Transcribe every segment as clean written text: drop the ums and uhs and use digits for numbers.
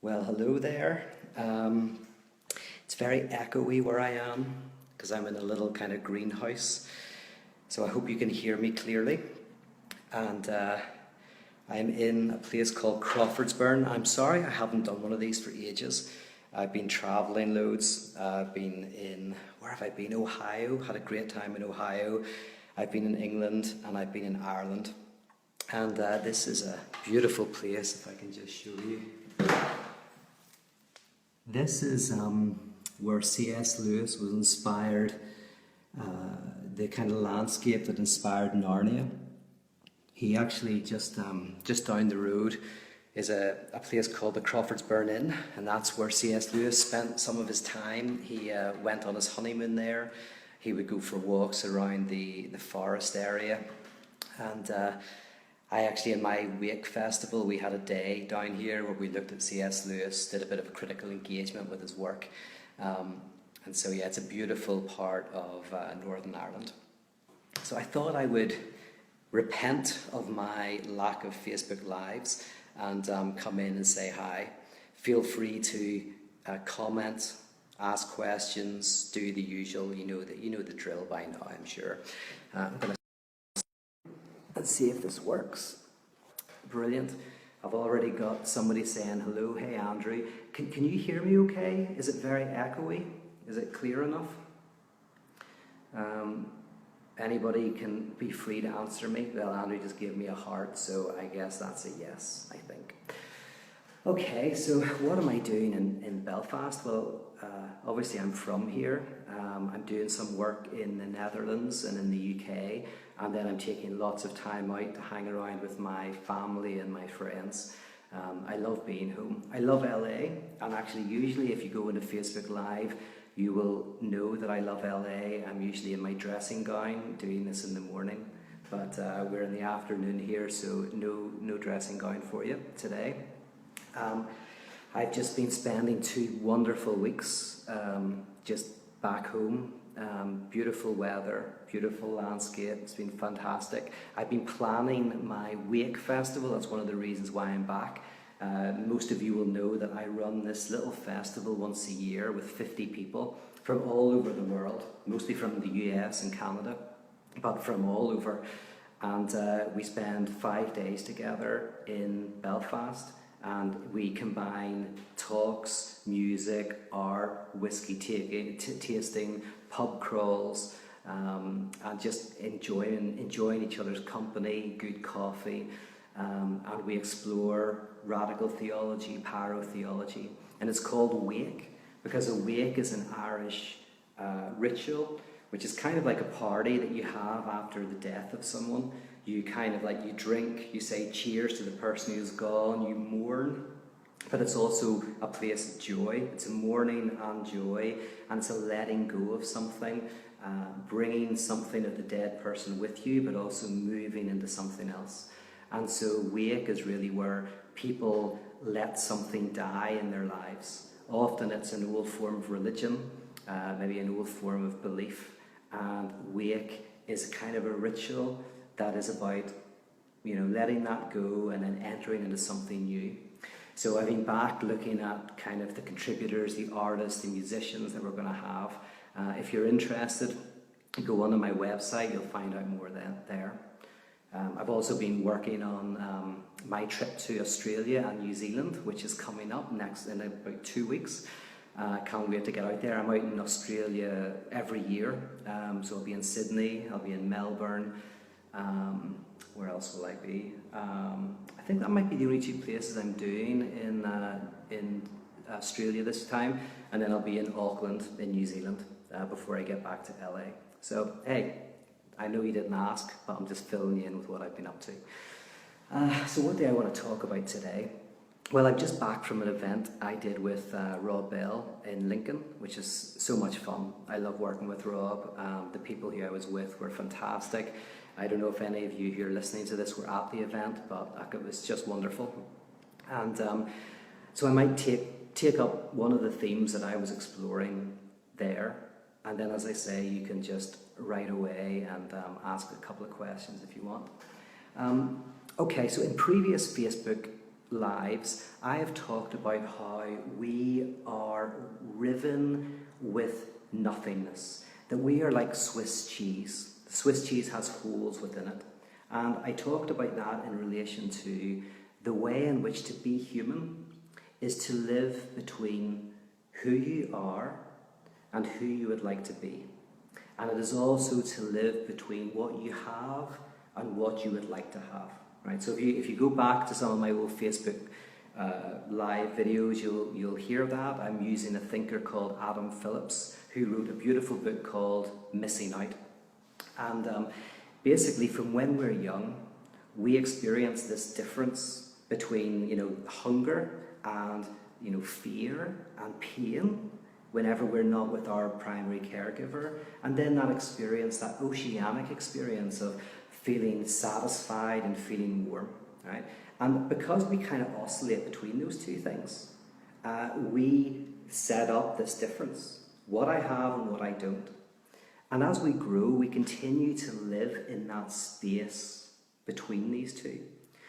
Well, hello there. It's very echoey where I am because I'm in a little kind of greenhouse. So I hope you can hear me clearly. And I'm in a place called Crawfordsburn. I'm sorry I haven't done one of these for ages. I've been traveling loads. I've been where have I been? Ohio. Had a great time in Ohio. I've been in England and I've been in Ireland. And this is a beautiful place, if I can just show you. This is where C.S. Lewis was inspired, the kind of landscape that inspired Narnia. He actually just down the road is a place called the Crawfordsburn Inn, and that's where C.S. Lewis spent some of his time. He went on his honeymoon there. He would go for walks around the forest area, and I actually, in my Wake Festival, we had a day down here where we looked at C.S. Lewis, did a bit of a critical engagement with his work. And so, yeah, it's a beautiful part of Northern Ireland. So I thought I would repent of my lack of Facebook Lives and come in and say hi. Feel free to comment, ask questions, do the usual. You know the drill by now, I'm sure. I'm going to Let's see if this works. Brilliant. I've already got somebody saying hello. Hey, Andrew. Can you hear me okay? Is it very echoey? Is it clear enough? Anybody can be free to answer me. Well, Andrew just gave me a heart, so I guess that's a yes, I think. Okay, so what am I doing in Belfast? Well, obviously I'm from here. I'm doing some work in the Netherlands and in the UK, and then I'm taking lots of time out to hang around with my family and my friends. I love being home. I love LA, and actually usually if you go into Facebook Live, you will know that I love LA. I'm usually in my dressing gown doing this in the morning, but we're in the afternoon here, so no dressing gown for you today. I've just been spending 2 wonderful weeks just back home. Beautiful weather, beautiful landscape. It's been fantastic. I've been planning my Wake Festival. That's one of the reasons why I'm back. Most of you will know that I run this little festival once a year with 50 people from all over the world, mostly from the US and Canada, but from all over. And we spend 5 days together in Belfast. And we combine talks, music, art, whiskey tasting, pub crawls, and just enjoying each other's company, good coffee, and we explore radical theology, parotheology, and it's called Wake because a wake is an Irish ritual, which is kind of like a party that you have after the death of someone. You kind of like, you drink, you say cheers to the person who's gone, you mourn, but it's also a place of joy. It's a mourning and joy, and it's a letting go of something, bringing something of the dead person with you, but also moving into something else. And so Wake is really where people let something die in their lives. Often it's an old form of religion, maybe an old form of belief, and Wake is kind of a ritual that is about, letting that go and then entering into something new. So I've been back looking at kind of the contributors, the artists, the musicians that we're going to have. If you're interested, go onto my website, you'll find out more there. I've also been working on my trip to Australia and New Zealand, which is coming up next in about 2 weeks. Can't wait to get out there. I'm out in Australia every year, so I'll be in Sydney, I'll be in Melbourne. Where else will I be? I think that might be the only 2 places I'm doing in Australia this time, and then I'll be in Auckland in New Zealand before I get back to LA. So hey, I know you didn't ask, but I'm just filling you in with what I've been up to. So what do I want to talk about today? Well, I'm just back from an event I did with Rob Bell in Lincoln, which is so much fun. I love working with Rob. The people who I was with were fantastic. I don't know if any of you who are listening to this were at the event, but it was just wonderful. And so I might take up one of the themes that I was exploring there, and then, as I say, you can just right away and ask a couple of questions if you want. Okay, so in previous Facebook lives, I have talked about how we are riven with nothingness, that we are like Swiss cheese. Swiss cheese has holes within it. And I talked about that in relation to the way in which to be human is to live between who you are and who you would like to be. And it is also to live between what you have and what you would like to have. Right? So if you go back to some of my old Facebook live videos, you'll hear that. I'm using a thinker called Adam Phillips, who wrote a beautiful book called Missing Out. And basically, from when we're young, we experience this difference between, hunger and, fear and pain whenever we're not with our primary caregiver. And then that experience, that oceanic experience of feeling satisfied and feeling warm, right? And because we kind of oscillate between those two things, we set up this difference, what I have and what I don't. And as we grow, we continue to live in that space between these two.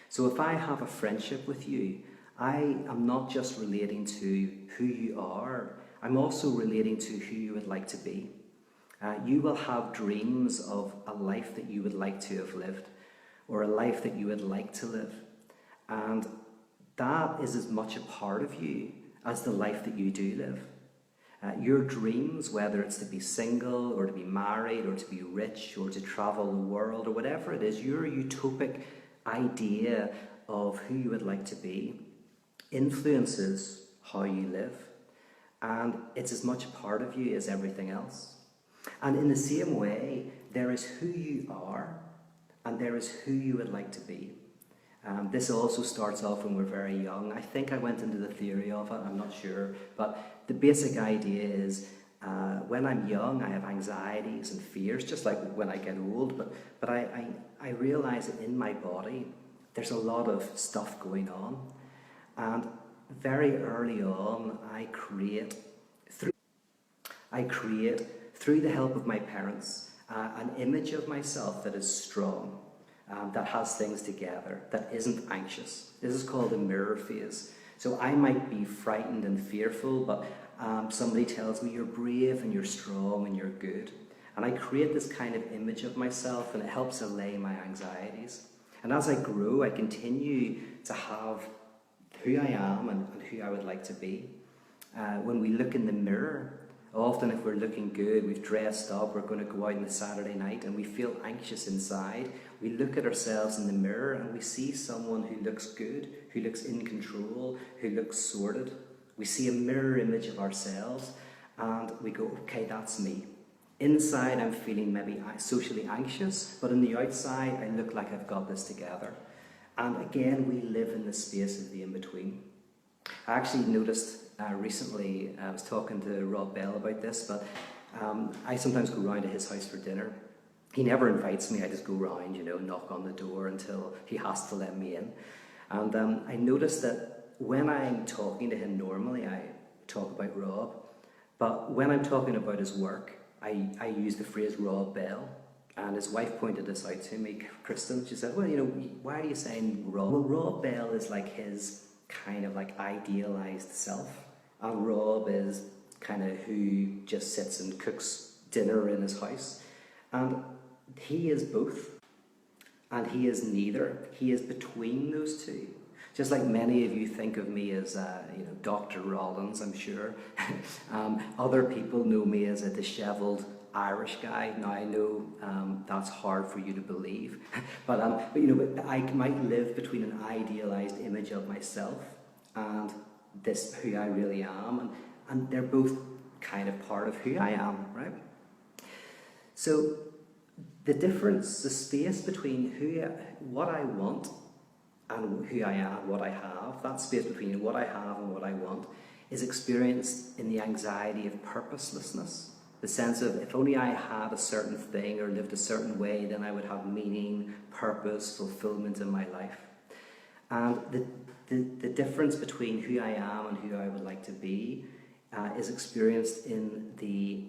So if I have a friendship with you, I am not just relating to who you are, I'm also relating to who you would like to be. You will have dreams of a life that you would like to have lived, or a life that you would like to live. And that is as much a part of you as the life that you do live. Your dreams, whether it's to be single, or to be married, or to be rich, or to travel the world, or whatever it is, your utopic idea of who you would like to be influences how you live. And it's as much a part of you as everything else. And in the same way, there is who you are, and there is who you would like to be. This also starts off when we're very young. I think I went into the theory of it, I'm not sure. But the basic idea is when I'm young, I have anxieties and fears, just like when I get old. But I realize that in my body, there's a lot of stuff going on. And very early on, I create, through the help of my parents, an image of myself that is strong, that has things together, that isn't anxious. This is called the mirror phase. So I might be frightened and fearful, but somebody tells me you're brave and you're strong and you're good. And I create this kind of image of myself, and it helps allay my anxieties. And as I grow, I continue to have who I am and who I would like to be. When we look in the mirror, often if we're looking good, we've dressed up, we're going to go out on a Saturday night and we feel anxious inside, we look at ourselves in the mirror and we see someone who looks good, who looks in control, who looks sorted. We see a mirror image of ourselves and we go, okay, that's me. Inside I'm feeling maybe socially anxious, but on the outside I look like I've got this together. And again, we live in the space of the in-between. I actually noticed recently, I was talking to Rob Bell about this, but I sometimes go round to his house for dinner. He never invites me, I just go round, knock on the door until he has to let me in. And I noticed that when I'm talking to him normally, I talk about Rob, but when I'm talking about his work, I use the phrase Rob Bell. And his wife pointed this out to me, Kristen. She said, well, why are you saying Rob? Well, Rob Bell is like his kind of like idealized self. And Rob is kind of who just sits and cooks dinner in his house. And he is both. And he is neither. He is between those two. Just like many of you think of me as, Dr. Rollins, I'm sure. Other people know me as a disheveled Irish guy. Now I know that's hard for you to believe, but I might live between an idealized image of myself and this who I really am, and they're both kind of part of who I am, right? So the difference, the space between what I want and who I am, what I have, that space between what I have and what I want is experienced in the anxiety of purposelessness. The sense of, if only I had a certain thing or lived a certain way, then I would have meaning, purpose, fulfillment in my life. And the difference between who I am and who I would like to be is experienced in the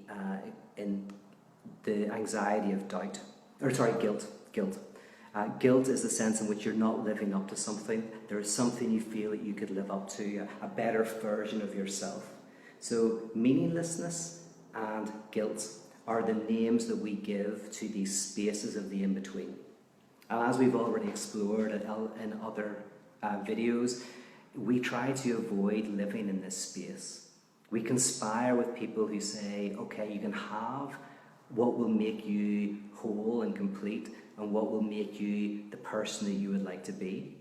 anxiety of guilt. Guilt is the sense in which you're not living up to something. There is something you feel that you could live up to, a better version of yourself. So meaninglessness and guilt are the names that we give to these spaces of the in-between. And as we've already explored in other videos, we try to avoid living in this space. We conspire with people who say, okay, you can have what will make you whole and complete and what will make you the person that you would like to be.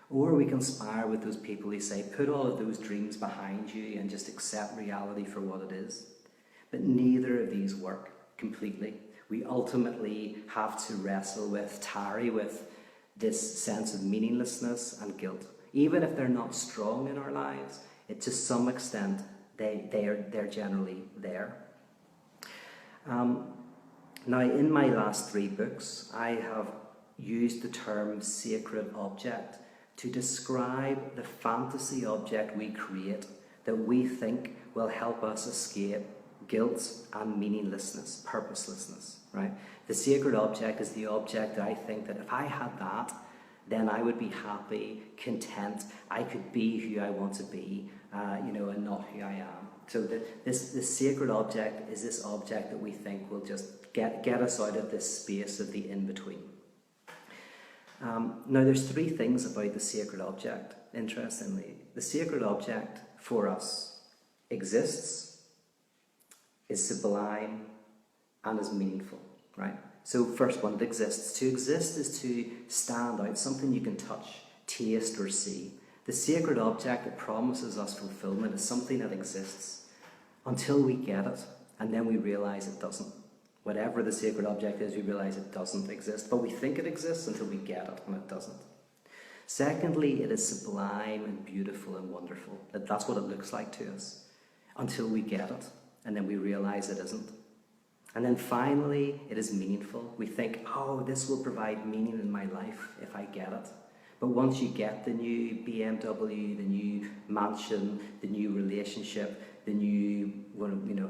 Or we conspire with those people who say, put all of those dreams behind you and just accept reality for what it is. But neither of these work completely. We ultimately have to tarry with this sense of meaninglessness and guilt. Even if they're not strong in our lives, to some extent, they're generally there. Now, in my last 3 books, I have used the term sacred object to describe the fantasy object we create that we think will help us escape guilt and meaninglessness, purposelessness, right? The sacred object is the object that I think that if I had that, then I would be happy, content, I could be who I want to be, and not who I am. So this sacred object is this object that we think will just get us out of this space of the in-between. Now there's 3 things about the sacred object, interestingly. The sacred object for us exists, is sublime, and is meaningful, right? So first one, it exists. To exist is to stand out, something you can touch, taste, or see. The sacred object that promises us fulfillment is something that exists until we get it, and then we realize it doesn't. Whatever the sacred object is, we realize it doesn't exist, but we think it exists until we get it, and it doesn't. Secondly, it is sublime and beautiful and wonderful. That's what it looks like to us until we get it, and then we realize it isn't. And then finally, it is meaningful. We think, oh, this will provide meaning in my life if I get it. But once you get the new BMW, the new mansion, the new relationship, the new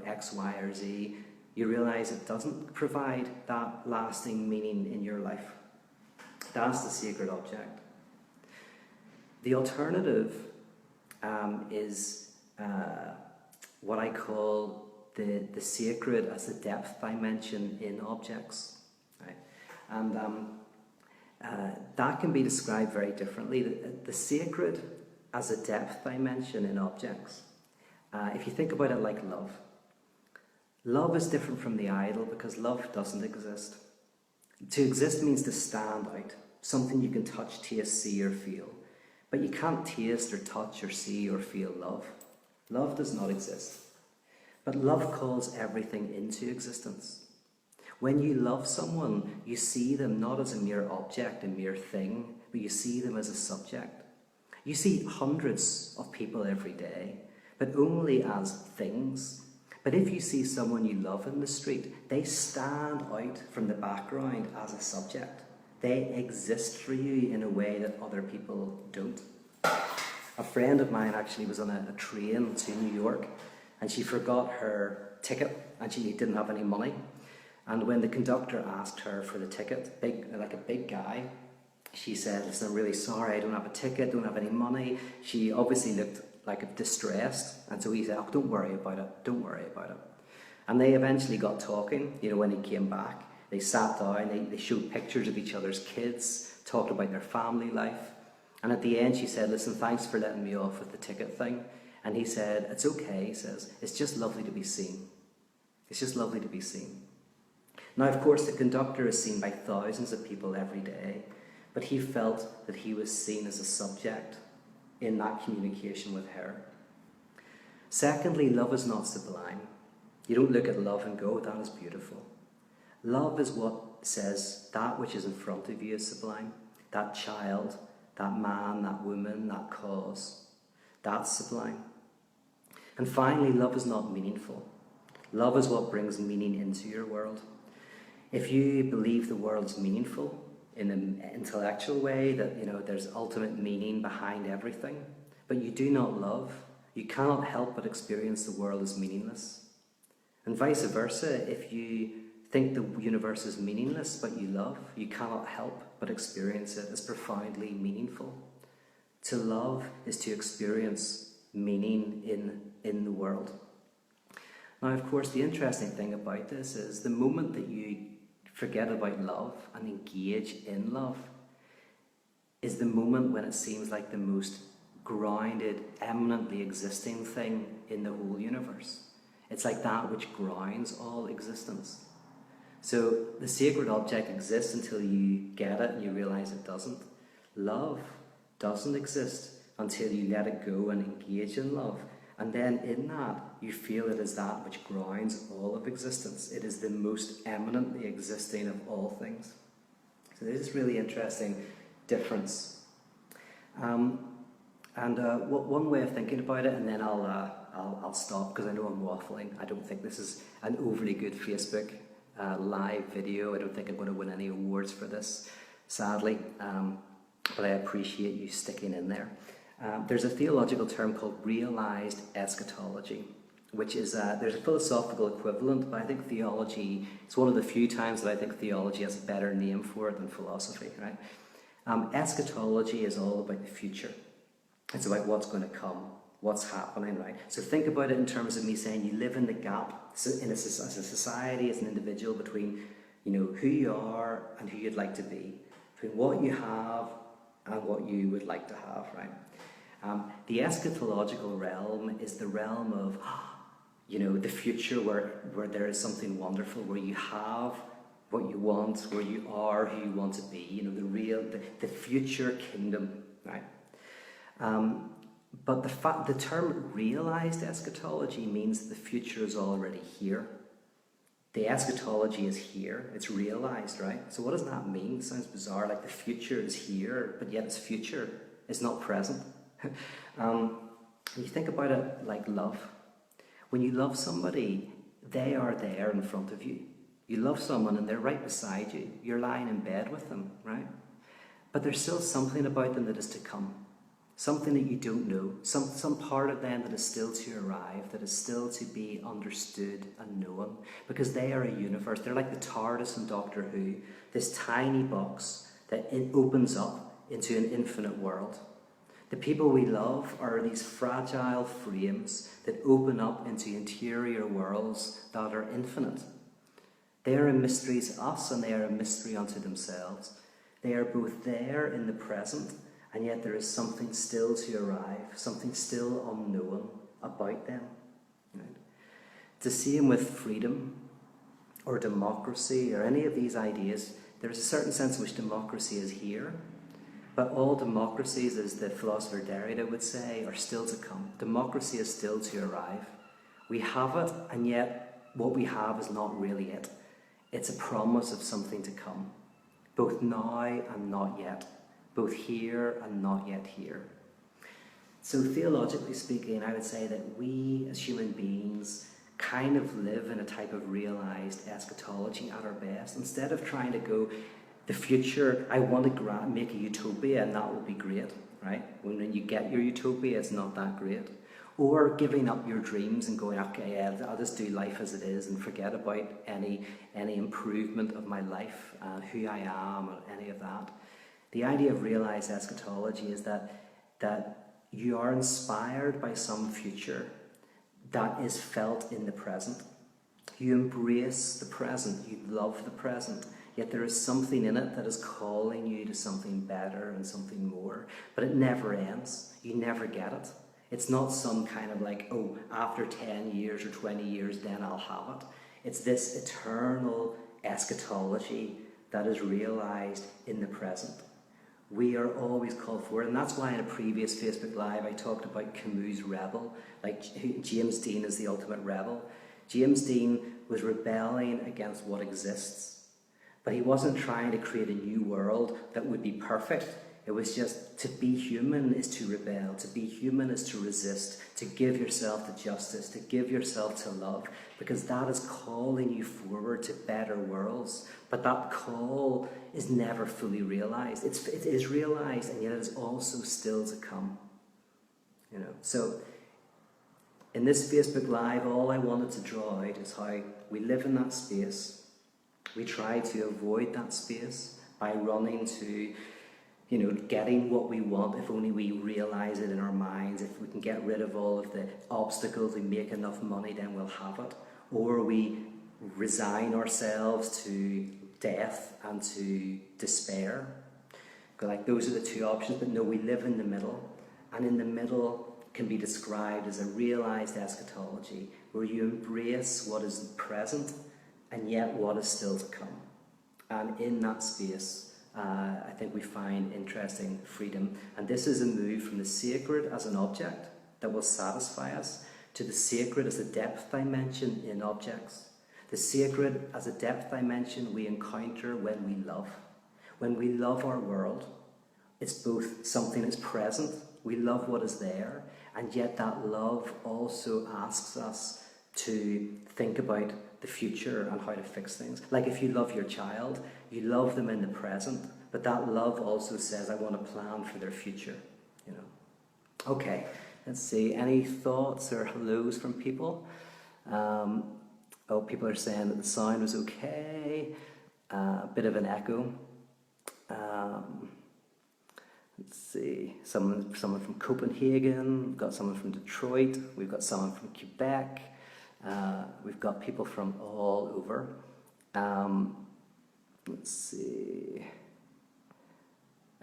X, Y, or Z, you realize it doesn't provide that lasting meaning in your life. That's the sacred object. The alternative is what I call the sacred as the depth dimension in objects, right? And that can be described very differently. The sacred as a depth dimension in objects. If you think about it like love. Love is different from the idol because love doesn't exist. To exist means to stand out, something you can touch, taste, see, or feel. But you can't taste or touch or see or feel love. Love does not exist. But love calls everything into existence. When you love someone, you see them not as a mere object, a mere thing, but you see them as a subject. You see hundreds of people every day, but only as things. But if you see someone you love in the street, they stand out from the background as a subject. They exist for you in a way that other people don't. A friend of mine actually was on a train to New York, and she forgot her ticket, and she didn't have any money. And when the conductor asked her for the ticket, like a big guy, she said, listen, I'm really sorry, I don't have a ticket, don't have any money. She obviously looked like distressed, and so he said, oh, don't worry about it. And they eventually got talking, when he came back. They sat down, they showed pictures of each other's kids, talked about their family life. And at the end she said, listen, thanks for letting me off with the ticket thing. And he said, it's okay, he says, it's just lovely to be seen. It's just lovely to be seen. Now, of course, the conductor is seen by thousands of people every day, but he felt that he was seen as a subject in that communication with her. Secondly, love is not sublime. You don't look at love and go, that is beautiful. Love is what says that which is in front of you is sublime. That child, that man, that woman, that cause, that's sublime. And finally, love is not meaningful. Love is what brings meaning into your world. If you believe the world's meaningful in an intellectual way, that there's ultimate meaning behind everything, but you do not love, you cannot help but experience the world as meaningless. And vice versa, if you think the universe is meaningless, but you love. You cannot help but experience it as profoundly meaningful. To love is to experience meaning in the world. Now, of course, the interesting thing about this is the moment that you forget about love and engage in love is the moment when it seems like the most grounded, eminently existing thing in the whole universe. It's like that which grounds all existence. So the sacred object exists until you get it and you realize it doesn't. Love doesn't exist until you let it go and engage in love. And then in that, you feel it is that which grounds all of existence. It is the most eminently existing of all things. So there's this really interesting difference. One way of thinking about it, and then I'll stop because I know I'm waffling. I don't think this is an overly good Facebook live video. I don't think I'm going to win any awards for this, sadly. But I appreciate you sticking in there. There's a theological term called realized eschatology, which is, there's a philosophical equivalent, but I think theology, it's one of the few times that I think theology has a better name for it than philosophy, right? Eschatology is all about the future. It's about what's going to come, what's happening, right? So think about it in terms of me saying you live in the gap as a society, as an individual, between who you are and who you'd like to be, between what you have and what you would like to have, right? The eschatological realm is the realm of, the future where there is something wonderful, where you have what you want, where you are who you want to be, the future kingdom, right? But the term realized eschatology means the future is already here. The eschatology is here, it's realized, right? So what does that mean? It sounds bizarre, like the future is here, but yet it's future, it's not present. You think about it like love. When you love somebody, they are there in front of you. You love someone and they're right beside you. You're lying in bed with them, right? But there's still something about them that is to come. Something that you don't know. Some part of them that is still to arrive, that is still to be understood and known. Because they are a universe. They're like the TARDIS in Doctor Who. This tiny box that it opens up into an infinite world. The people we love are these fragile frames that open up into interior worlds that are infinite. They are a mystery to us and they are a mystery unto themselves. They are both there in the present, and yet there is something still to arrive, something still unknown about them. Right? It's the same with freedom or democracy or any of these ideas. There is a certain sense in which democracy is here, but all democracies, as the philosopher Derrida would say, are still to come. Democracy is still to arrive. We have it, and yet what we have is not really it. It's a promise of something to come, both now and not yet, both here and not yet here. So theologically speaking, I would say that we as human beings kind of live in a type of realized eschatology at our best. Instead of trying to go, the future, I want to make a utopia and that will be great, right? When you get your utopia, it's not that great. Or giving up your dreams and going, okay, I'll just do life as it is and forget about any improvement of my life, who I am, or any of that. The idea of realized eschatology is that you are inspired by some future that is felt in the present. You embrace the present, you love the present, yet there is something in it that is calling you to something better and something more. But it never ends. You never get it. It's not some kind of like, oh, after 10 years or 20 years, then I'll have it. It's this eternal eschatology that is realized in the present. We are always called for it, and that's why in a previous Facebook Live I talked about Camus' rebel, like James Dean is the ultimate rebel. James Dean was rebelling against what exists, but he wasn't trying to create a new world that would be perfect. It was just to be human is to rebel, to be human is to resist, to give yourself to justice, to give yourself to love, because that is calling you forward to better worlds. But that call is never fully realized. It is realized, and yet it is also still to come. So in this Facebook Live, all I wanted to draw out is how we live in that space, We try to avoid that space by running to, getting what we want. If only we realize it in our minds, if we can get rid of all of the obstacles, we make enough money, then we'll have it. Or we resign ourselves to death and to despair. Like, those are the two options, but no, we live in the middle. And in the middle can be described as a realized eschatology, where you embrace what is present and yet what is still to come. And in that space, I think we find interesting freedom. And this is a move from the sacred as an object that will satisfy us to the sacred as a depth dimension in objects. The sacred as a depth dimension we encounter when we love. When we love our world, it's both something that's present, we love what is there, and yet that love also asks us to think about the future and how to fix things. Like, if you love your child, you love them in the present, but that love also says, I want to plan for their future, Okay, let's see, any thoughts or hellos from people? People are saying that the sound was okay, a bit of an echo. Let's see, someone from Copenhagen, we've got someone from Detroit, we've got someone from Quebec, we've got people from all over. Let's see.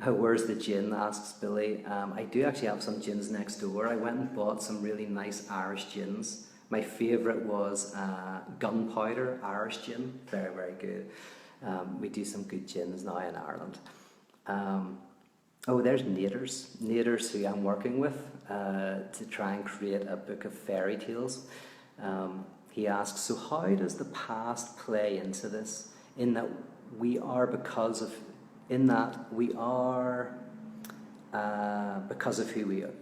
Where's the gin, asks Billy. I do actually have some gins next door. I went and bought some really nice Irish gins. My favourite was Gunpowder Irish gin. Very, very good. We do some good gins now in Ireland. There's Naders, who I'm working with to try and create a book of fairy tales. He asks, so how does the past play into this? In that we are because of who we are.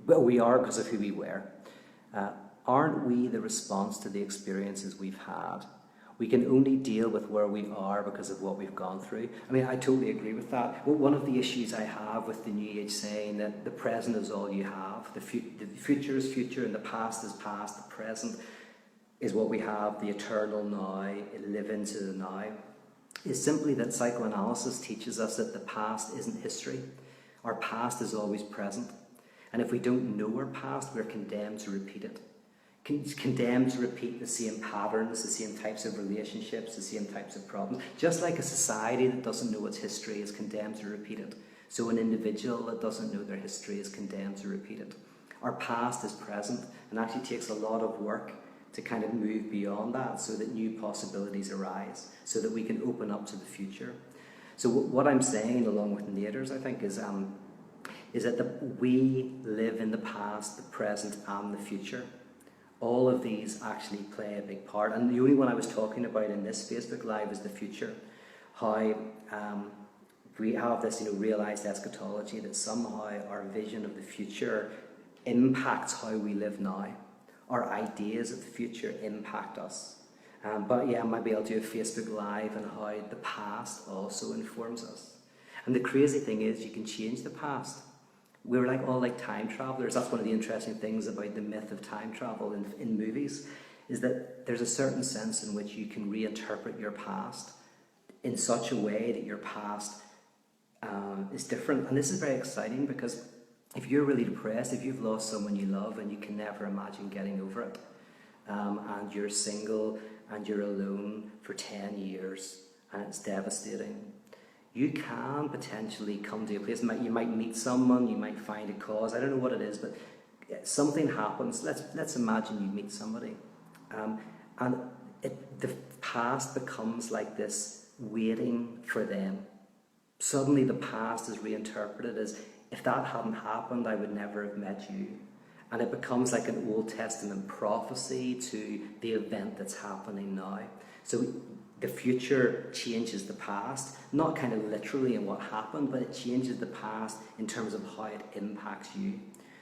Well, we are because of who we were. Aren't we the response to the experiences we've had? We can only deal with where we are because of what we've gone through. I mean, I totally agree with that. Well, one of the issues I have with the New Age saying that the present is all you have, the future is future and the past is past, the present is what we have, the eternal now, live into the now, is simply that psychoanalysis teaches us that the past isn't history. Our past is always present. And if we don't know our past, we're condemned to repeat it. Condemned to repeat the same patterns, the same types of relationships, the same types of problems. Just like a society that doesn't know its history is condemned to repeat it. So an individual that doesn't know their history is condemned to repeat it. Our past is present and actually takes a lot of work to kind of move beyond that so that new possibilities arise, so that we can open up to the future. So what I'm saying, along with Naders, I think, is that we live in the past, the present, and the future. All of these actually play a big part. And the only one I was talking about in this Facebook Live is the future. How we have this, realized eschatology that somehow our vision of the future impacts how we live now. Our ideas of the future impact us. But yeah, maybe I'll do a Facebook Live on how the past also informs us. And the crazy thing is, you can change the past. We're all like time travelers. That's one of the interesting things about the myth of time travel in movies, is that there's a certain sense in which you can reinterpret your past in such a way that your past is different. And this is very exciting, because if you're really depressed, if you've lost someone you love and you can never imagine getting over it, and you're single and you're alone for 10 years and it's devastating, you can potentially come to a place. You might meet someone, you might find a cause, I don't know what it is, but something happens. Let's imagine you meet somebody, and the past becomes like this waiting for them. Suddenly the past is reinterpreted as, if that hadn't happened, I would never have met you. And it becomes like an Old Testament prophecy to the event that's happening now. So the future changes the past, not kind of literally in what happened, but it changes the past in terms of how it impacts you.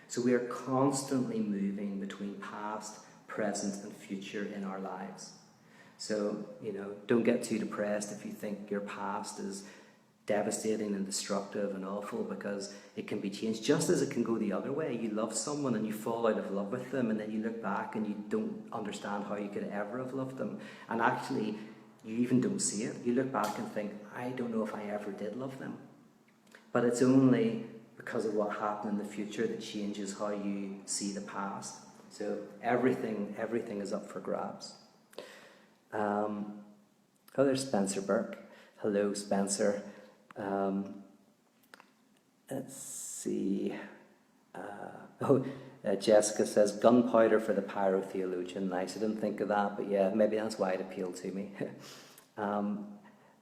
So we are constantly moving between past, present, and future in our lives. So, don't get too depressed if you think your past is devastating and destructive and awful, because it can be changed, just as it can go the other way. You love someone and you fall out of love with them, and then you look back and you don't understand how you could ever have loved them. And actually, you even don't see it. You look back and think, I don't know if I ever did love them. But it's only because of what happened in the future that changes how you see the past. So everything is up for grabs. Oh, there's Spencer Burke. Hello, Spencer. Let's see. Jessica says, gunpowder for the pyrotheologian. Nice, I didn't think of that, but yeah, maybe that's why it appealed to me.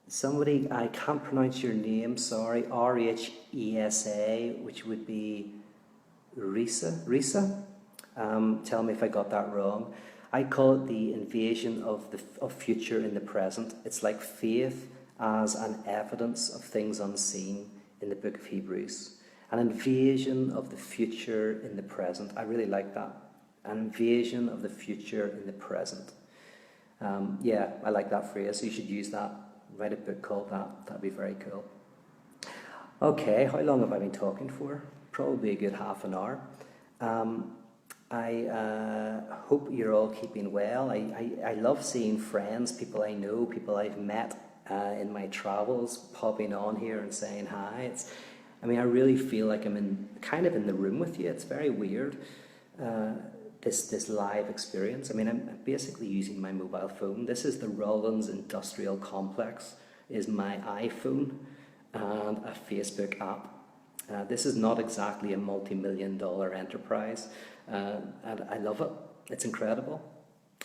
Somebody, I can't pronounce your name, sorry, R-H-E-S-A, which would be Risa? Tell me if I got that wrong. I call it the invasion of future in the present. It's like faith as an evidence of things unseen in the book of Hebrews. An invasion of the future in the present. I really like that. An invasion of the future in the present. Yeah, I like that phrase. So you should use that. Write a book called that. That'd be very cool. Okay, how long have I been talking for? Probably a good half an hour. I hope you're all keeping well. I love seeing friends, people I know, people I've met in my travels, popping on here and saying hi. I really feel like I'm kind of in the room with you. It's very weird, this live experience. I'm basically using my mobile phone. This is the Rollins Industrial Complex, is my iPhone and a Facebook app. This is not exactly a multi-million-dollar enterprise, and I love it. It's incredible.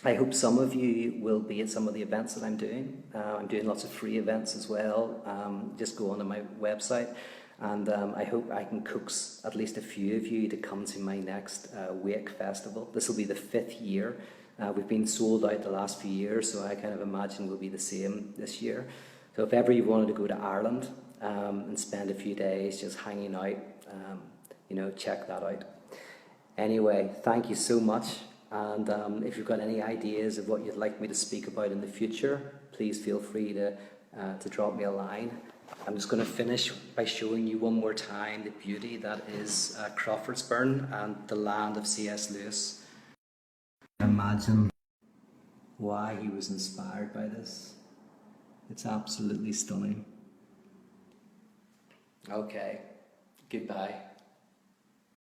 I hope some of you will be at some of the events that I'm doing. I'm doing lots of free events as well. Just go onto my website, and I hope I can coax at least a few of you to come to my next Wake Festival. This will be the 5th year. We've been sold out the last few years, so I kind of imagine we'll be the same this year. So if ever you wanted to go to Ireland and spend a few days just hanging out, check that out. Anyway, thank you so much. And if you've got any ideas of what you'd like me to speak about in the future, please feel free to drop me a line. I'm just going to finish by showing you one more time the beauty that is Crawfordsburn and the land of C.S. Lewis. Imagine why he was inspired by this. It's absolutely stunning. Okay, goodbye.